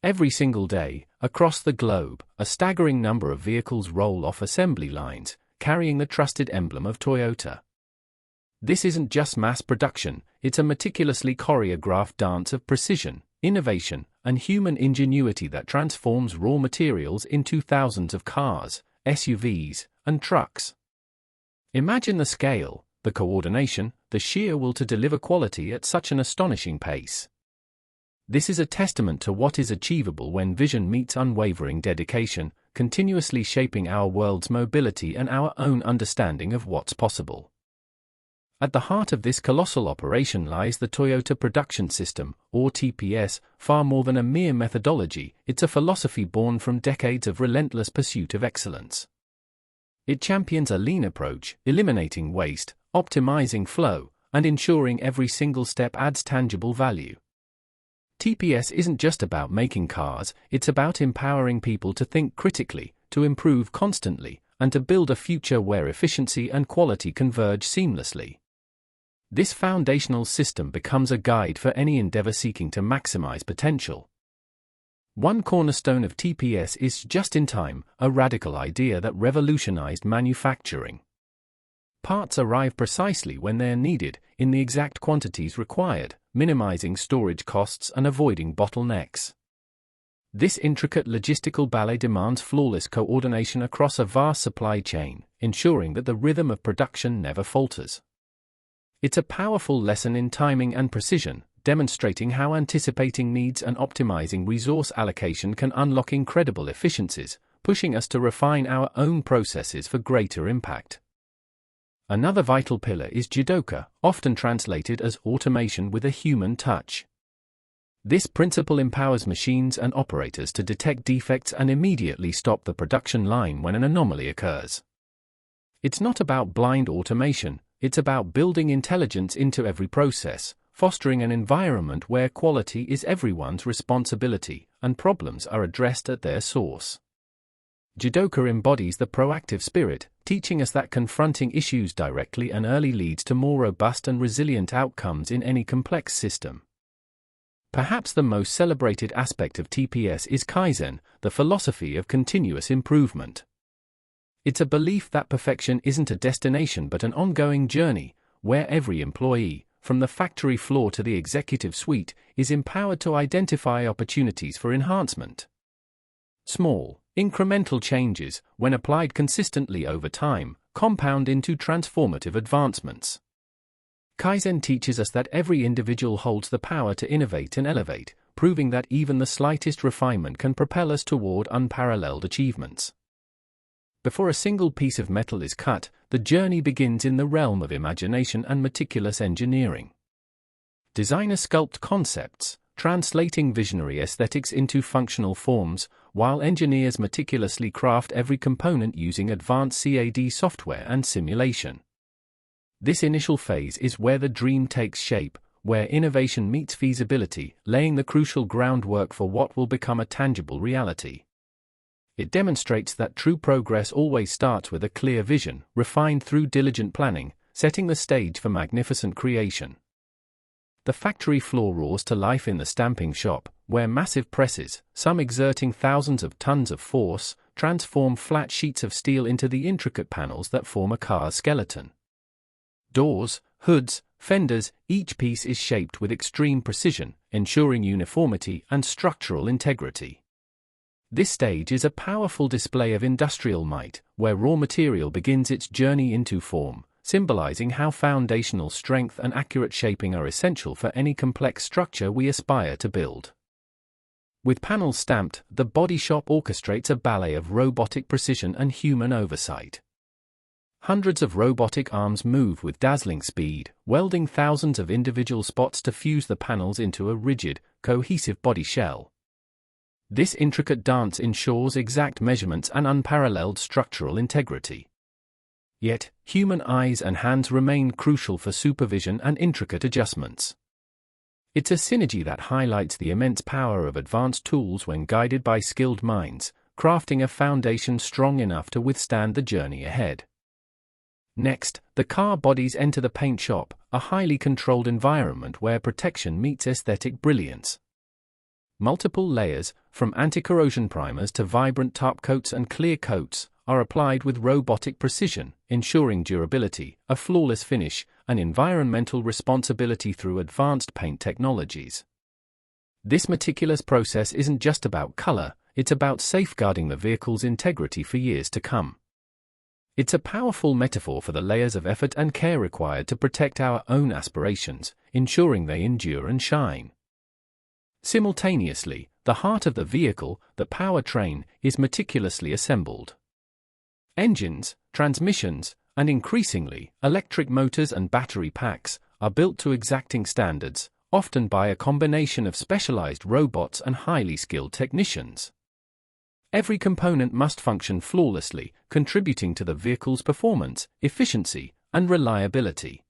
Every single day, across the globe, a staggering number of vehicles roll off assembly lines, carrying the trusted emblem of Toyota. This isn't just mass production, it's a meticulously choreographed dance of precision, innovation, and human ingenuity that transforms raw materials into thousands of cars, SUVs, and trucks. Imagine the scale, the coordination, the sheer will to deliver quality at such an astonishing pace. This is a testament to what is achievable when vision meets unwavering dedication, continuously shaping our world's mobility and our own understanding of what's possible. At the heart of this colossal operation lies the Toyota Production System, or TPS. Far more than a mere methodology, it's a philosophy born from decades of relentless pursuit of excellence. It champions a lean approach, eliminating waste, optimizing flow, and ensuring every single step adds tangible value. TPS isn't just about making cars, it's about empowering people to think critically, to improve constantly, and to build a future where efficiency and quality converge seamlessly. This foundational system becomes a guide for any endeavor seeking to maximize potential. One cornerstone of TPS is just-in-time, a radical idea that revolutionized manufacturing. Parts arrive precisely when they're needed, in the exact quantities required, minimizing storage costs and avoiding bottlenecks. This intricate logistical ballet demands flawless coordination across a vast supply chain, ensuring that the rhythm of production never falters. It's a powerful lesson in timing and precision, demonstrating how anticipating needs and optimizing resource allocation can unlock incredible efficiencies, pushing us to refine our own processes for greater impact. Another vital pillar is Jidoka, often translated as automation with a human touch. This principle empowers machines and operators to detect defects and immediately stop the production line when an anomaly occurs. It's not about blind automation, it's about building intelligence into every process, fostering an environment where quality is everyone's responsibility and problems are addressed at their source. Jidoka embodies the proactive spirit, teaching us that confronting issues directly and early leads to more robust and resilient outcomes in any complex system. Perhaps the most celebrated aspect of TPS is Kaizen, the philosophy of continuous improvement. It's a belief that perfection isn't a destination but an ongoing journey, where every employee, from the factory floor to the executive suite, is empowered to identify opportunities for enhancement. Small, incremental changes, when applied consistently over time, compound into transformative advancements. Kaizen teaches us that every individual holds the power to innovate and elevate, proving that even the slightest refinement can propel us toward unparalleled achievements. Before a single piece of metal is cut, the journey begins in the realm of imagination and meticulous engineering. Designers sculpt concepts, translating visionary aesthetics into functional forms, while engineers meticulously craft every component using advanced CAD software and simulation. This initial phase is where the dream takes shape, where innovation meets feasibility, laying the crucial groundwork for what will become a tangible reality. It demonstrates that true progress always starts with a clear vision, refined through diligent planning, setting the stage for magnificent creation. The factory floor roars to life in the stamping shop, where massive presses, some exerting thousands of tons of force, transform flat sheets of steel into the intricate panels that form a car's skeleton. Doors, hoods, fenders, each piece is shaped with extreme precision, ensuring uniformity and structural integrity. This stage is a powerful display of industrial might, where raw material begins its journey into form, symbolizing how foundational strength and accurate shaping are essential for any complex structure we aspire to build. With panels stamped, the body shop orchestrates a ballet of robotic precision and human oversight. Hundreds of robotic arms move with dazzling speed, welding thousands of individual spots to fuse the panels into a rigid, cohesive body shell. This intricate dance ensures exact measurements and unparalleled structural integrity. Yet, human eyes and hands remain crucial for supervision and intricate adjustments. It's a synergy that highlights the immense power of advanced tools when guided by skilled minds, crafting a foundation strong enough to withstand the journey ahead. Next, the car bodies enter the paint shop, a highly controlled environment where protection meets aesthetic brilliance. Multiple layers, from anti-corrosion primers to vibrant top coats and clear coats, are applied with robotic precision, ensuring durability, a flawless finish, and environmental responsibility through advanced paint technologies. This meticulous process isn't just about color, it's about safeguarding the vehicle's integrity for years to come. It's a powerful metaphor for the layers of effort and care required to protect our own aspirations, ensuring they endure and shine. Simultaneously, the heart of the vehicle, the powertrain, is meticulously assembled. Engines, transmissions, and increasingly, electric motors and battery packs, are built to exacting standards, often by a combination of specialized robots and highly skilled technicians. Every component must function flawlessly, contributing to the vehicle's performance, efficiency, and reliability.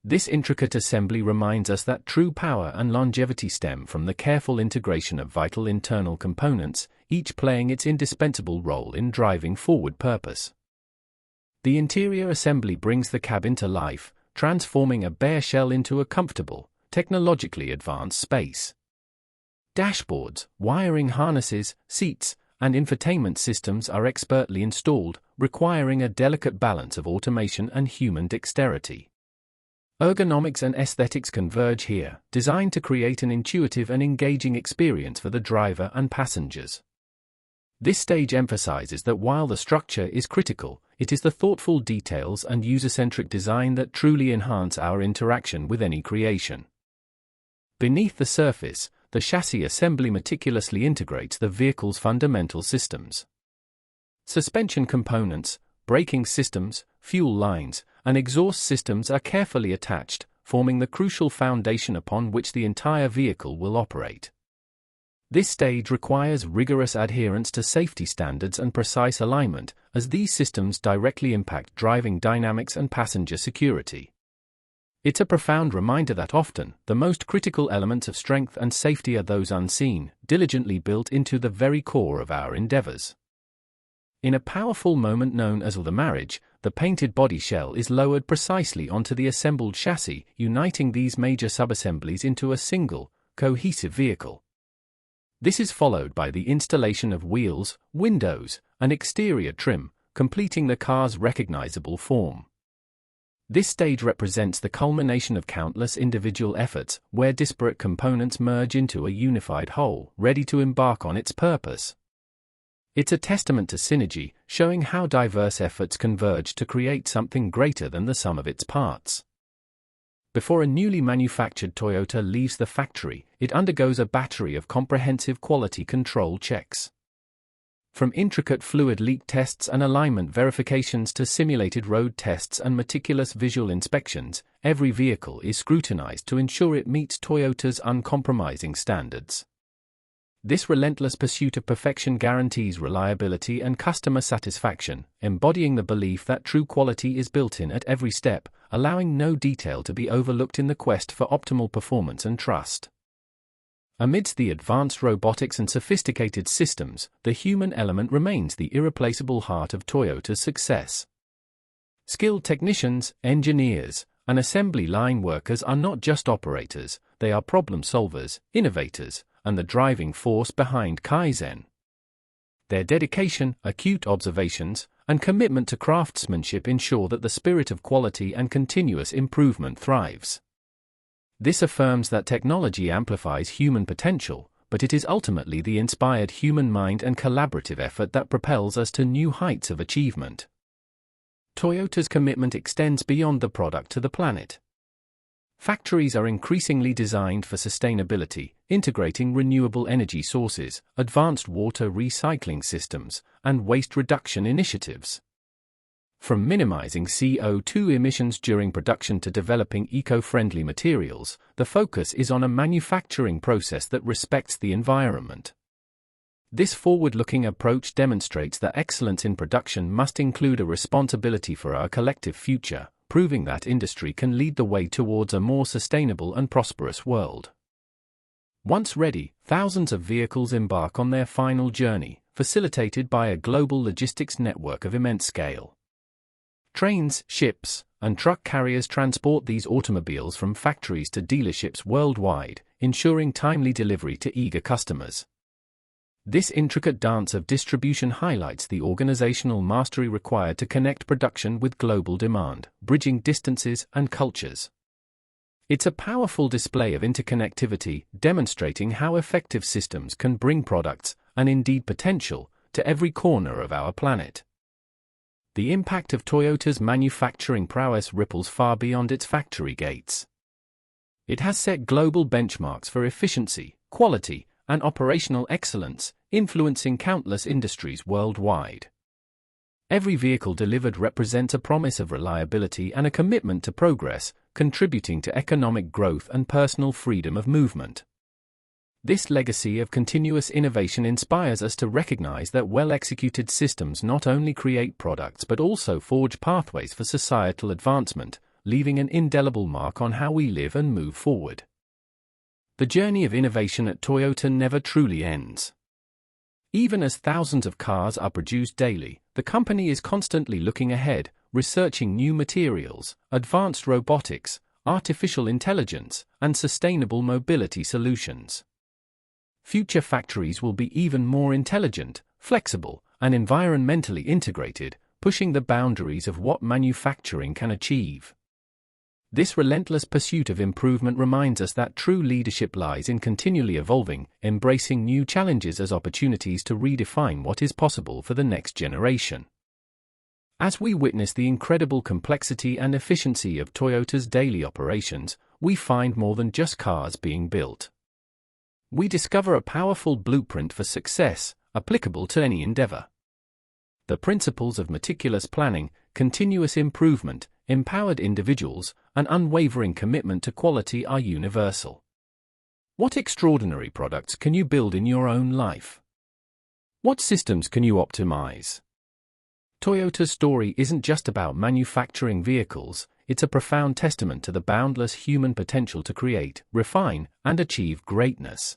This intricate assembly reminds us that true power and longevity stem from the careful integration of vital internal components, each playing its indispensable role in driving forward purpose. The interior assembly brings the cabin to life, transforming a bare shell into a comfortable, technologically advanced space. Dashboards, wiring harnesses, seats, and infotainment systems are expertly installed, requiring a delicate balance of automation and human dexterity. Ergonomics and aesthetics converge here, designed to create an intuitive and engaging experience for the driver and passengers. This stage emphasizes that while the structure is critical, it is the thoughtful details and user-centric design that truly enhance our interaction with any creation. Beneath the surface, the chassis assembly meticulously integrates the vehicle's fundamental systems. Suspension components, braking systems, fuel lines, and exhaust systems are carefully attached, forming the crucial foundation upon which the entire vehicle will operate. This stage requires rigorous adherence to safety standards and precise alignment, as these systems directly impact driving dynamics and passenger security. It's a profound reminder that often, the most critical elements of strength and safety are those unseen, diligently built into the very core of our endeavors. In a powerful moment known as the marriage, the painted body shell is lowered precisely onto the assembled chassis, uniting these major subassemblies into a single, cohesive vehicle. This is followed by the installation of wheels, windows, and exterior trim, completing the car's recognizable form. This stage represents the culmination of countless individual efforts, where disparate components merge into a unified whole, ready to embark on its purpose. It's a testament to synergy, showing how diverse efforts converge to create something greater than the sum of its parts. Before a newly manufactured Toyota leaves the factory, it undergoes a battery of comprehensive quality control checks. From intricate fluid leak tests and alignment verifications to simulated road tests and meticulous visual inspections, every vehicle is scrutinized to ensure it meets Toyota's uncompromising standards. This relentless pursuit of perfection guarantees reliability and customer satisfaction, embodying the belief that true quality is built in at every step, allowing no detail to be overlooked in the quest for optimal performance and trust. Amidst the advanced robotics and sophisticated systems, the human element remains the irreplaceable heart of Toyota's success. Skilled technicians, engineers, and assembly line workers are not just operators, they are problem solvers, innovators, and the driving force behind Kaizen. Their dedication, acute observations, and commitment to craftsmanship ensure that the spirit of quality and continuous improvement thrives. This affirms that technology amplifies human potential, but it is ultimately the inspired human mind and collaborative effort that propels us to new heights of achievement. Toyota's commitment extends beyond the product to the planet. Factories are increasingly designed for sustainability, integrating renewable energy sources, advanced water recycling systems, and waste reduction initiatives. From minimizing CO2 emissions during production to developing eco-friendly materials, the focus is on a manufacturing process that respects the environment. This forward-looking approach demonstrates that excellence in production must include a responsibility for our collective future, proving that industry can lead the way towards a more sustainable and prosperous world. Once ready, thousands of vehicles embark on their final journey, facilitated by a global logistics network of immense scale. Trains, ships, and truck carriers transport these automobiles from factories to dealerships worldwide, ensuring timely delivery to eager customers. This intricate dance of distribution highlights the organizational mastery required to connect production with global demand, bridging distances and cultures. It's a powerful display of interconnectivity, demonstrating how effective systems can bring products, and indeed potential, to every corner of our planet. The impact of Toyota's manufacturing prowess ripples far beyond its factory gates. It has set global benchmarks for efficiency, quality, and operational excellence, influencing countless industries worldwide. Every vehicle delivered represents a promise of reliability and a commitment to progress, contributing to economic growth and personal freedom of movement. This legacy of continuous innovation inspires us to recognize that well-executed systems not only create products but also forge pathways for societal advancement, leaving an indelible mark on how we live and move forward. The journey of innovation at Toyota never truly ends. Even as thousands of cars are produced daily, the company is constantly looking ahead, researching new materials, advanced robotics, artificial intelligence, and sustainable mobility solutions. Future factories will be even more intelligent, flexible, and environmentally integrated, pushing the boundaries of what manufacturing can achieve. This relentless pursuit of improvement reminds us that true leadership lies in continually evolving, embracing new challenges as opportunities to redefine what is possible for the next generation. As we witness the incredible complexity and efficiency of Toyota's daily operations, we find more than just cars being built. We discover a powerful blueprint for success, applicable to any endeavor. The principles of meticulous planning, continuous improvement, empowered individuals, and unwavering commitment to quality are universal. What extraordinary products can you build in your own life? What systems can you optimize? Toyota's story isn't just about manufacturing vehicles, it's a profound testament to the boundless human potential to create, refine, and achieve greatness.